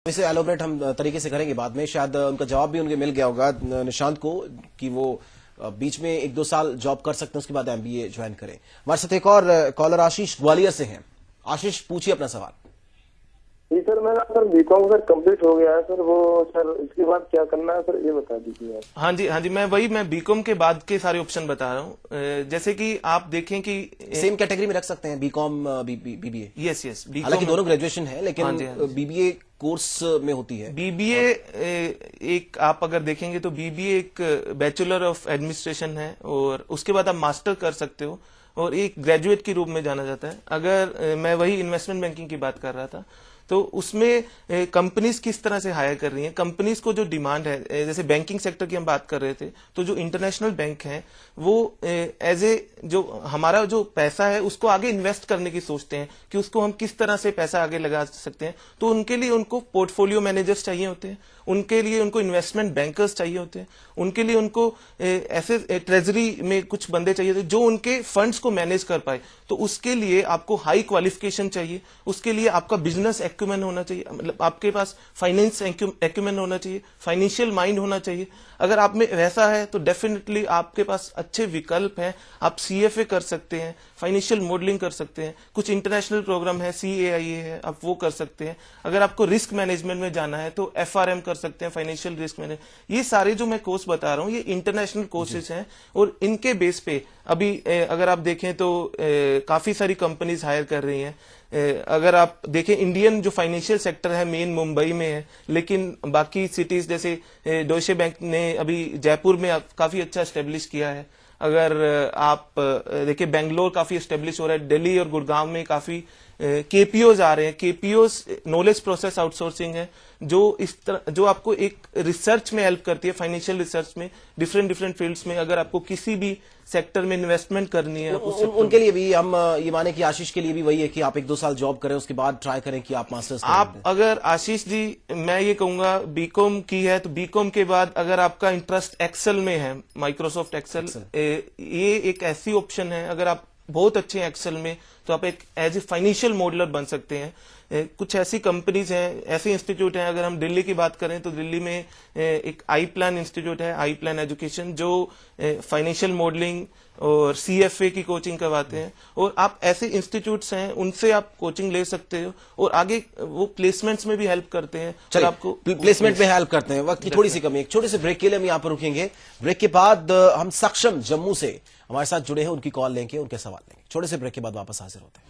इसे एलोबरेट हम तरीके से करेंगे बाद में। शायद उनका जवाब भी उनके मिल गया होगा निशांत को कि वो बीच में 1-2 साल जॉब कर सकते हैं, उसके बाद एमबीए ज्वाइन करें। हमारे साथ एक और कॉलर आशीष ग्वालियर से हैं। आशीष, पूछिए अपना सवाल। जी सर, मेरा सर बीकॉम सर कंप्लीट हो गया है सर। वो सर इसके बाद क्या करना है सर, ये बता दीजिए आप। हाँ जी, मैं बीकॉम के बाद के सारे ऑप्शन बता रहा हूँ। जैसे कि आप देखें कि सेम कैटेगरी में रख सकते हैं बीकॉम बीबीए। यस, हालांकि दोनों ग्रेजुएशन है, लेकिन बीबीए कोर्स में होती है। बीबीए एक आप अगर देखेंगे तो बीबीए एक बैचलर ऑफ एडमिनिस्ट्रेशन है और उसके बाद आप मास्टर कर सकते हो और एक ग्रेजुएट के रूप में जाना जाता है। अगर मैं वही इन्वेस्टमेंट बैंकिंग की बात कर रहा था तो उसमें कंपनीज किस तरह से हायर कर रही हैं, कंपनीज को जो डिमांड है, जैसे बैंकिंग सेक्टर की हम बात कर रहे थे, तो जो इंटरनेशनल बैंक हैं वो एज ए जो हमारा जो पैसा है उसको आगे इन्वेस्ट करने की सोचते हैं कि उसको हम किस तरह से पैसा आगे लगा सकते हैं। तो उनके लिए उनको पोर्टफोलियो मैनेजर्स चाहिए होते हैं, उनके लिए उनको इन्वेस्टमेंट बैंकर्स चाहिए होते हैं, उनके लिए उनको ऐसे ट्रेजरी में कुछ बंदे चाहिए थे जो उनके फंड्स को मैनेज कर पाए। तो उसके लिए आपको हाई क्वालिफिकेशन चाहिए, उसके लिए आपका बिजनेस एक्यूमेन होना चाहिए, मतलब आपके पास फाइनेंस एक्यूमेन होना चाहिए, फाइनेंशियल माइंड होना चाहिए। अगर आप में वैसा है तो डेफिनेटली आपके पास अच्छे विकल्प हैं। आप सीएफए कर सकते हैं, फाइनेंशियल मॉडलिंग कर सकते हैं, कुछ इंटरनेशनल प्रोग्राम है, सीएआईए है, आप वो कर सकते हैं। अगर आपको रिस्क मैनेजमेंट में जाना है तो एफआरएम कर सकते हैं, फाइनेंशियल रिस्क मैनेजमेंट। ये सारे जो मैं कोर्स बता रहा हूँ ये इंटरनेशनल कोर्सेज हैं और इनके बेस पे अभी अगर आप देखें तो काफी सारी कंपनीज हायर कर रही हैं। अगर आप देखें इंडियन जो फाइनेंशियल सेक्टर है मेन मुंबई में है, लेकिन बाकी सिटीज जैसे डॉइचे बैंक ने अभी जयपुर में काफी अच्छा एस्टेब्लिश किया है। अगर आप देखिए बेंगलोर काफी एस्टेब्लिश हो रहा है, दिल्ली और गुड़गांव में काफी केपीओज आ रहे हैं। केपीओज नॉलेज प्रोसेस आउटसोर्सिंग है जो आपको एक रिसर्च में हेल्प करती है, फाइनेंशियल रिसर्च में, डिफरेंट फील्ड्स में। अगर आपको किसी भी सेक्टर में इन्वेस्टमेंट करनी है उनके लिए भी हम ये माने कि आशीष के लिए भी वही है कि आप 1-2 साल जॉब करें, उसके बाद ट्राई करें कि आप मास्टर्स करें। आप अगर आशीष जी, मैं ये कहूंगा बीकॉम की है तो बीकॉम के बाद अगर आपका इंटरेस्ट एक्सेल में है, माइक्रोसॉफ्ट एक्सेल, ये एक ऐसी ऑप्शन है। अगर आप बहुत अच्छे हैं एक्सेल में तो आप एक एज ए फाइनेंशियल मॉडलर बन सकते हैं। कुछ ऐसी कंपनीज हैं, ऐसे इंस्टीट्यूट हैं। अगर हम दिल्ली की बात करें तो दिल्ली में एक आई प्लान इंस्टीट्यूट है, आई प्लान एजुकेशन, जो फाइनेंशियल मॉडलिंग और सीएफए की कोचिंग करवाते हैं। और आप ऐसे इंस्टीट्यूट्स हैं उनसे आप कोचिंग ले सकते हो और आगे वो प्लेसमेंट्स में भी हेल्प करते हैं। चलिए, आपको प्लेसमेंट में हेल्प करते हैं। वक्त की थोड़ी सी कमी, एक छोटे से ब्रेक के लिए हम यहाँ पर रुकेंगे। ब्रेक के बाद हम सक्षम जम्मू से हमारे साथ जुड़े हैं, उनकी कॉल लेंगे, उनके सवाल लेंगे। छोटे से ब्रेक के बाद वापस हाजिर होते हैं।